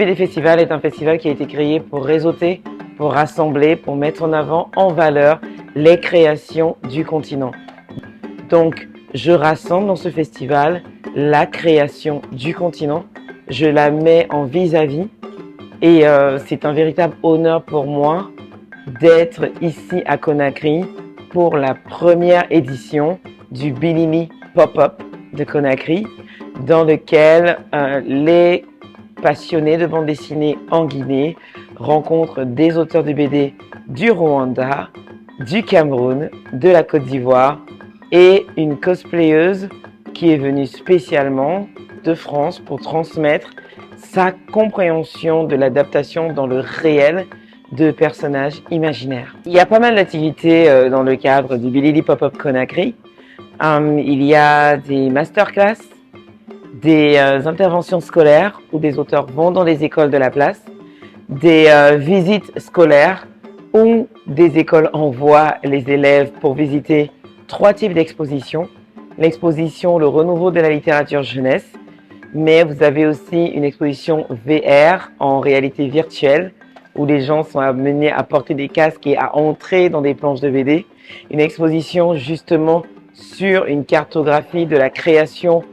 BD Festival est un festival qui a été créé pour réseauter, pour rassembler, pour mettre en avant, en valeur, les créations du continent. Donc, je rassemble dans ce festival la création du continent, je la mets en vis-à-vis et c'est un véritable honneur pour moi d'être ici à Conakry pour la première édition du Bilili Pop-Up de Conakry, dans lequel les passionnés de bande dessinée en Guinée rencontrent des auteurs de BD du Rwanda, du Cameroun, de la Côte d'Ivoire et une cosplayeuse qui est venue spécialement de France pour transmettre sa compréhension de l'adaptation dans le réel de personnages imaginaires. Il y a pas mal d'activités dans le cadre du Bilili Pop-Up Conakry. Il y a des masterclass, des interventions scolaires où des auteurs vont dans les écoles de la place, des visites scolaires où des écoles envoient les élèves pour visiter 3 types d'expositions. L'exposition Le Renouveau de la littérature jeunesse, mais vous avez aussi une exposition VR en réalité virtuelle où les gens sont amenés à porter des casques et à entrer dans des planches de BD. Une exposition justement sur une cartographie de la création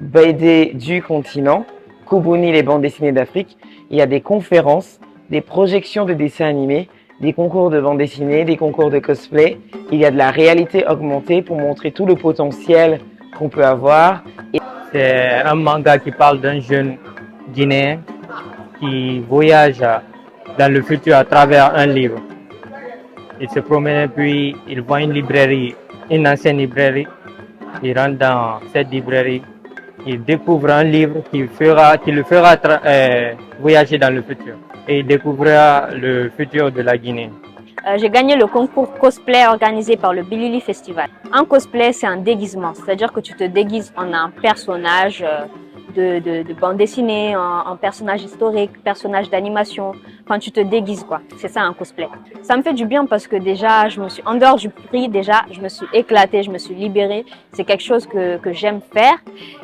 BD du continent, Kubuni, les bandes dessinées d'Afrique. Il y a des conférences, des projections de dessins animés, des concours de bande dessinée, des concours de cosplay. Il y a de la réalité augmentée pour montrer tout le potentiel qu'on peut avoir. C'est un manga qui parle d'un jeune Guinéen qui voyage dans le futur à travers un livre. Il se promène puis il voit une librairie, une ancienne librairie. Il rentre dans cette librairie, il découvre un livre qui le fera voyager dans le futur. Et il découvrira le futur de la Guinée. J'ai gagné le concours cosplay organisé par le Bilili Festival. Un cosplay, c'est un déguisement, c'est-à-dire que tu te déguises en un personnage de bande dessinée, en personnage historique, personnage d'animation. Quand tu te déguises, quoi. C'est ça un cosplay. Ça me fait du bien parce que déjà, en dehors du prix, déjà, je me suis éclatée, je me suis libérée. C'est quelque chose que j'aime faire.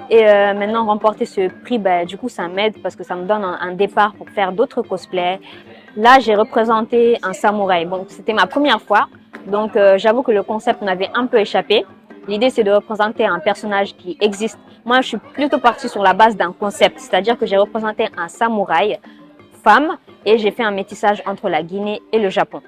Et maintenant, remporter ce prix, du coup, ça m'aide parce que ça me donne un départ pour faire d'autres cosplays. Là, j'ai représenté un samouraï. Bon, c'était ma première fois. Donc, j'avoue que le concept m'avait un peu échappé. L'idée, c'est de représenter un personnage qui existe. Moi, je suis plutôt partie sur la base d'un concept. C'est-à-dire que j'ai représenté un samouraï femme et j'ai fait un métissage entre la Guinée et le Japon.